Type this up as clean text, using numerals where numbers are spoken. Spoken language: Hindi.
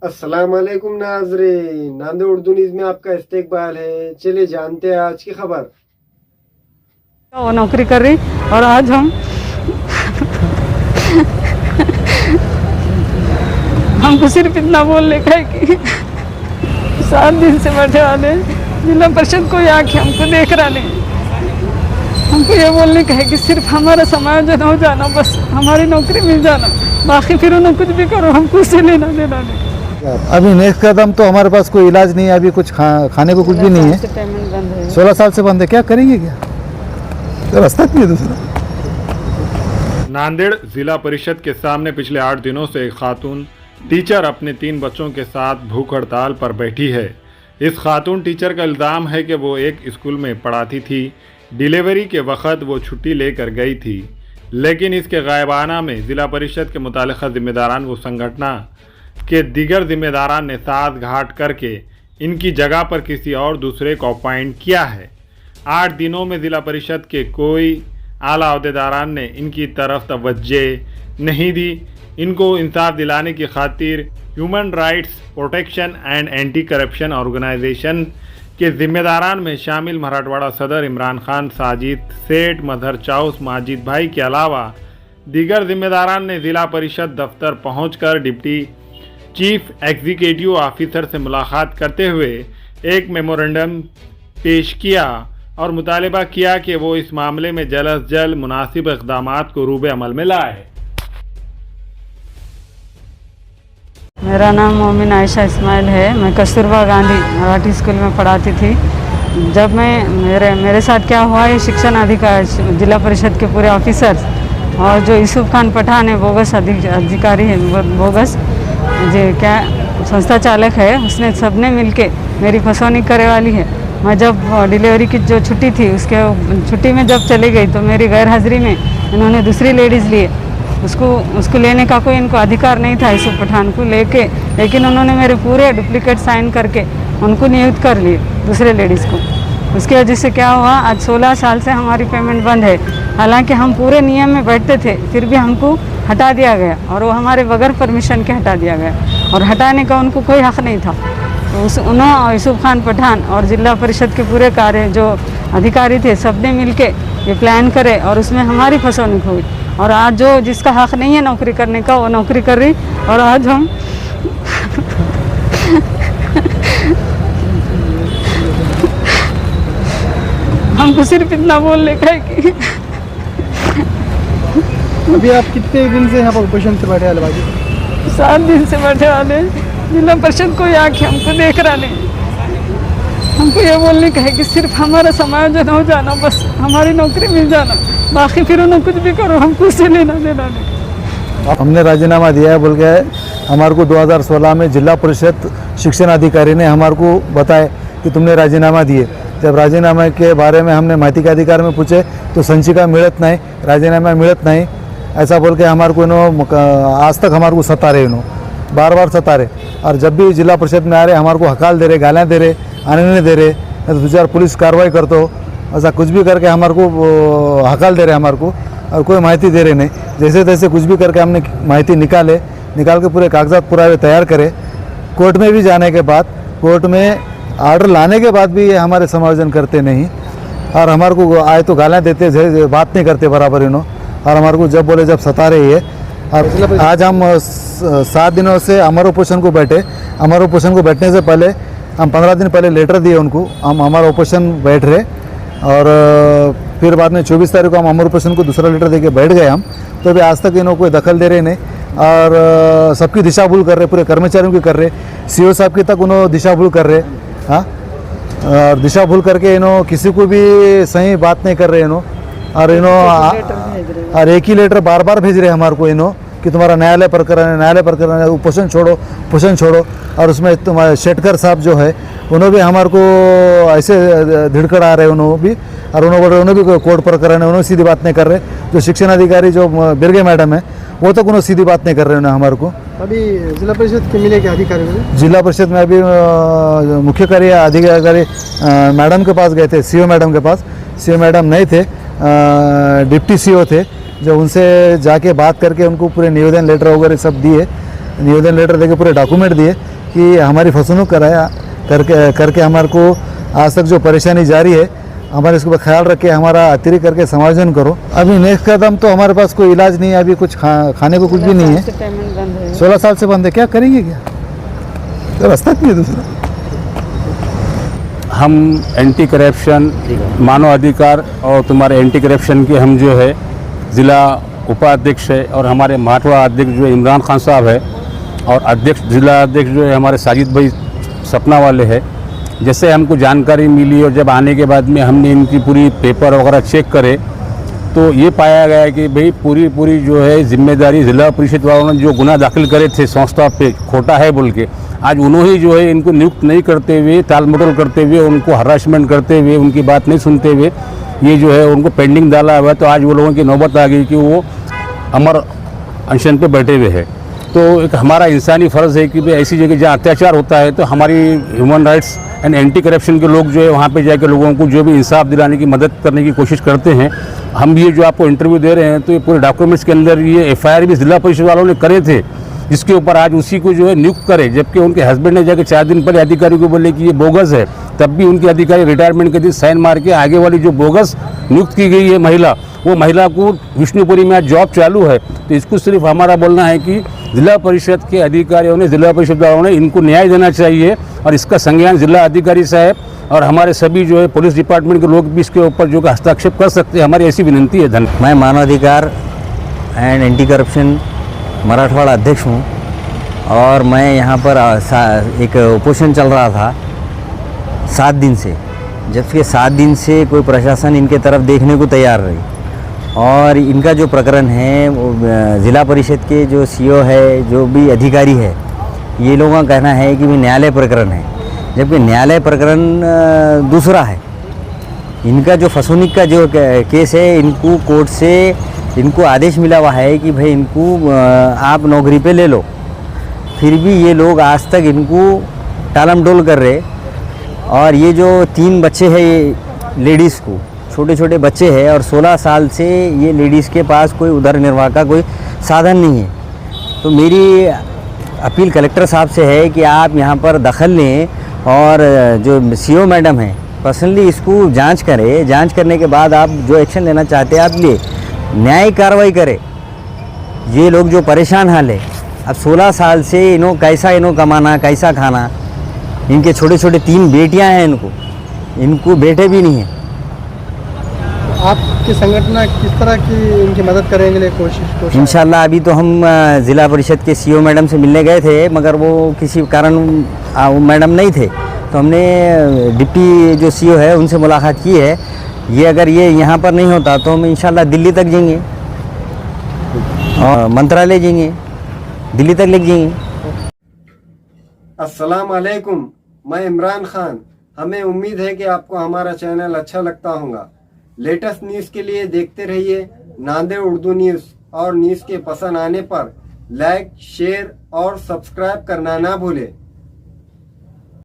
अस्सलाम वालेकुम नाज़रीन, नांदेड़ उर्दू न्यूज़ में आपका इस्तकबाल है। चलिए जानते हैं आज की खबर। वो नौकरी कर रही और आज हमको सिर्फ इतना बोलने का है कि 7 दिन से बैठे वाले जिला परिषद कोई आके हमको देख रहा नहीं। हमको ये बोलने का है कि सिर्फ हमारा समायोजन हो जाना, बस हमारी नौकरी मिल जाना, बाकी फिर उन्हें कुछ भी करो, हमको उससे लेना देना नहीं। अभी नेक्स्ट कदम तो हमारे पास कोई इलाज नहीं है, अभी कुछ खाने को कुछ भी नहीं है। पेमेंट बंद है। 16 साल से बंद है, क्या करेंगे, क्या तो रास्ता नहीं है दूसरा। नांदेड़ जिला परिषद के सामने पिछले 8 दिनों से एक खातून टीचर अपने 3 बच्चों के साथ भूख हड़ताल पर बैठी है। इस खातून टीचर का इल्ज़ाम है कि वो एक स्कूल में पढ़ाती थी। डिलीवरी के वक्त वो छुट्टी लेकर गई थी, लेकिन इसके गायबाना में ज़िला परिषद के मुतालिका ज़िम्मेदारान व संगठन के दीगर ज़िम्मेदारान ने साथ घाट करके इनकी जगह पर किसी और दूसरे को अपॉइंट किया है। 8 दिनों में ज़िला परिषद के कोई आला अहदेदारान ने इनकी तरफ तवज्जो नहीं दी। इनको इंसाफ दिलाने की खातिर human rights protection and anti corruption organisation के ज़िम्मेदारान में शामिल मराठवाड़ा सदर इमरान खान, साजिद सेठ, मजहर चाउस, माजिद भाई के अलावा दीगर ज़िम्मेदारान ने ज़िला परिषद दफ्तर पहुंचकर डिप्टी चीफ एग्जीक्यूटिव ऑफिसर से मुलाकात करते हुए एक मेमोरेंडम पेश किया और मुतालबा किया कि वो इस मामले में जल्द अज जल्द मुनासिब इक़दामात को रूबे अमल में लाए। मेरा नाम मोमिन आयशा इस्माइल है। मैं कस्तूरबा गांधी मराठी स्कूल में पढ़ाती थी। जब मेरे साथ क्या हुआ, ये शिक्षण अधिकारी जिला परिषद के पूरे ऑफिसर्स और जो यूसुफ खान पठान है, बोगस अधिकारी है, बोगस जो क्या संस्था चालक है, उसने सबने मिलके मेरी फसौनी करे वाली है। मैं जब डिलीवरी की जो छुट्टी थी, उसके छुट्टी में जब चली गई तो मेरी गैर हाजिरी में इन्होंने दूसरी लेडीज़ लिए। उसको लेने का कोई इनको अधिकार नहीं था यूसुफ पठान को लेके, लेकिन उन्होंने मेरे पूरे डुप्लीकेट साइन करके उनको नियुक्त कर लिए दूसरे लेडीज़ को। उसकी वजह से क्या हुआ, आज 16 साल से हमारी पेमेंट बंद है। हालांकि हम पूरे नियम में बैठते थे, फिर भी हमको हटा दिया गया और वो हमारे बगैर परमिशन के हटा दिया गया और हटाने का उनको कोई हक़ नहीं था। तो उन्होंने यूसुफ खान पठान और जिला परिषद के पूरे कार्य जो अधिकारी थे, सब ने मिल के ये प्लान करे और उसमें हमारी फसौनी हुई। और आज जो जिसका हक़ नहीं है नौकरी करने का, वो नौकरी कर रही। और आज हमको सिर्फ इतना बोलने का है कि अभी आप कितने दिन से यहाँ पर पोजिशन से बैठे वाले? 7 दिन से बैठे वाले जिला परिषद कोई आके हमको देख रहा नहीं। हमको ये बोलने का है कि सिर्फ हमारा समायोजन हो जाना, बस हमारी नौकरी मिल जाना, बाकी फिर उन्हें कुछ भी करो, हमको उससे लेना देना नहीं। हमने राजीनामा दिया है बोल के हमारे को 2016 में जिला परिषद शिक्षण अधिकारी ने हमारे को बताया कि तुमने राजीनामा दिए। जब राजीनामा के बारे में हमने माहिती के अधिकार में पूछे तो संचिका मिलत नहीं, राजीनामा मिलत नहीं, ऐसा बोल के हमारे को आज तक हमारे को सता रहे, बार बार सता रहे। और जब भी जिला परिषद में आ रहे हमारे को हकाल दे रहे, गालियाँ दे रहे, आने नहीं दे रहे, नहीं तो 2-4 पुलिस कार्रवाई कर दो, ऐसा कुछ भी करके हमारे को हकाल दे रहे हमारे को, और कोई माहिती दे रहे नहीं। जैसे तैसे कुछ भी करके हमने माहिती निकाल के पूरे कागजात पुरावे तैयार करे। कोर्ट में भी जाने के बाद, कोर्ट में आर्डर लाने के बाद भी ये हमारे समायोजन करते नहीं और हमारे को आए तो गालियाँ देते, बात नहीं करते बराबर और हमारे को जब बोले जब सता रही है। और आज हम 7 दिनों से अमर ओपोजिशन को बैठे। अमर ओपोजिशन को बैठने से पहले हम 15 दिन पहले लेटर दिए उनको, हम अमर ओपोजिशन बैठ रहे और फिर बाद में 24 तारीख को हम अमर ओपोजिशन को दूसरा लेटर देके बैठ गए हम। तो अभी आज तक इन्हों कोई दखल दे रहे नहीं और सबकी दिशा भूल कर रहे, पूरे कर्मचारियों की कर रहे, सीओ साहब की तक उन्होंने दिशा भूल कर रहे। हाँ, और दिशा भूल करके इन्हों किसी को भी सही बात नहीं कर रहे और और एक ही लेटर बार बार भेज रहे हमारे को कि तुम्हारा न्यायालय प्रकरण है, पोषण छोड़ो। और उसमें तुम्हारे शेटकर साहब जो है उन्होंने भी हमारे को ऐसे धिड़कड़ आ रहे उन्होंने भी, और उन्होंने भी कोर्ट प्रकरण है, उन्होंने सीधी बात नहीं कर रहे। जो शिक्षण अधिकारी जो बिरगे मैडम है वो तक उन्होंने सीधी बात नहीं कर रहे उन्हें हमारे को। अभी जिला परिषद के मिले के अधिकारी मिले? जिला परिषद में अभी मुख्य कार्य अधिकारी मैडम के पास गए थे, सीओ मैडम के पास। सीओ मैडम नहीं थे, डिप्टी सीओ थे, जो उनसे जाके बात करके उनको पूरे निवेदन लेटर वगैरह सब दिए निवेदन लेटर देके पूरे डॉक्यूमेंट दिए कि हमारी फसलों कराया करके हमारे को आज तक जो परेशानी जारी है हमारे इसके ऊपर ख्याल रख के हमारा अतिरिक्त करके समायोजन करो। अभी नेक्स्ट कदम तो हमारे पास कोई इलाज नहीं है, अभी कुछ खाने को कुछ भी नहीं है। 16 साल से बंद है, क्या करेंगे क्या, तो रास्ता नहीं है दूसरा। हम एंटी करप्शन मानव अधिकार और तुम्हारे एंटी करप्शन के हम जो है ज़िला उपाध्यक्ष है और हमारे माठवा अध्यक्ष जो है इमरान खान साहब है और अध्यक्ष जिला अध्यक्ष जो है हमारे साजिद भाई सपना वाले है। जैसे हमको जानकारी मिली और जब आने के बाद में हमने इनकी पूरी पेपर वगैरह चेक करे तो ये पाया गया कि भाई पूरी जो है जिम्मेदारी ज़िला परिषद वालों ने जो गुना दाखिल करे थे संस्था पे खोटा है बोल के, आज उन्होंने जो है इनको नियुक्त नहीं करते हुए, टाल मटोल करते हुए, उनको हरासमेंट करते हुए, उनकी बात नहीं सुनते हुए ये जो है उनको पेंडिंग डाला हुआ है। तो आज वो लोगों की नौबत आ गई कि वो अमर अनशन पे बैठे हुए हैं। तो एक हमारा इंसानी फ़र्ज़ है कि भाई ऐसी जगह जहाँ अत्याचार होता है तो हमारी human rights and anti corruption के लोग जो है वहाँ पे जाकर लोगों को जो भी इंसाफ दिलाने की मदद करने की कोशिश करते हैं। हम ये जो आपको इंटरव्यू दे रहे हैं तो ये पूरे डॉक्यूमेंट्स के अंदर ये एफआईआर भी ज़िला परिषद वालों ने करे थे, जिसके ऊपर आज उसी को जो है नियुक्त करे, जबकि उनके हस्बैंड ने जाकर 4 दिन पहले अधिकारी को बोले कि ये बोगस है, तब भी उनके अधिकारी रिटायरमेंट के दिन साइन मार के आगे वाली जो बोगस नियुक्त की गई है महिला, वो महिला को विष्णुपुरी में आज जॉब चालू है। तो इसको सिर्फ हमारा बोलना है कि जिला परिषद के अधिकारियों ने, जिला परिषद वालों ने इनको न्याय देना चाहिए और इसका संज्ञान जिला अधिकारी साहब और हमारे सभी जो है पुलिस डिपार्टमेंट के लोग भी इसके ऊपर जो हस्तक्षेप कर सकते हैं, हमारी ऐसी विनंती है। धन्यवाद। मैं मानवाधिकार एंड एंटी करप्शन मराठवाड़ा अध्यक्ष हूँ और मैं यहाँ पर एक उपोषण चल रहा था 7 दिन से, जबकि 7 दिन से कोई प्रशासन इनके तरफ देखने को तैयार रही। और इनका जो प्रकरण है वो ज़िला परिषद के जो सीईओ है, जो भी अधिकारी है, ये लोगों का कहना है कि न्यायालय प्रकरण है, जबकि न्यायालय प्रकरण दूसरा है। इनका जो फसोनिक का जो केस है, इनको कोर्ट से इनको आदेश मिला हुआ है कि भाई इनको आप नौकरी पे ले लो, फिर भी ये लोग आज तक इनको टालमटोल कर रहे। और ये जो 3 बच्चे हैं लेडीज़ को, छोटे छोटे बच्चे हैं और 16 साल से ये लेडीज़ के पास कोई उदर निर्वाह का कोई साधन नहीं है। तो मेरी अपील कलेक्टर साहब से है कि आप यहाँ पर दखल लें और जो सीईओ मैडम हैं पर्सनली इसको जांच करें, जांच करने के बाद आप जो एक्शन लेना चाहते हैं आप लिए, न्यायिक कार्रवाई करें। ये लोग जो परेशान हाल है, अब 16 साल से कैसा कमाना, कैसा खाना, इनके छोटे छोटे 3 बेटियां हैं, इनको बेटे भी नहीं हैं। आपकी संगठन किस तरह की इनकी मदद करने के लिए कोशिश? इंशाल्लाह अभी तो हम ज़िला परिषद के सीईओ मैडम से मिलने गए थे, मगर वो किसी कारण वो मैडम नहीं थे, तो हमने डिप्टी जो सीईओ है उनसे मुलाकात की है। ये अगर ये यहाँ पर नहीं होता तो हम इंशाल्लाह दिल्ली तक जाएंगे और मंत्रालय जाएंगे, दिल्ली तक ले जाएंगे। अस्सलाम वालेकुम, मैं इमरान खान। हमें उम्मीद है कि आपको हमारा चैनल अच्छा लगता होगा। लेटेस्ट न्यूज़ के लिए देखते रहिए नांदेड़ उर्दू न्यूज़, और न्यूज़ के पसंद आने पर लाइक, शेयर और सब्सक्राइब करना ना भूलें।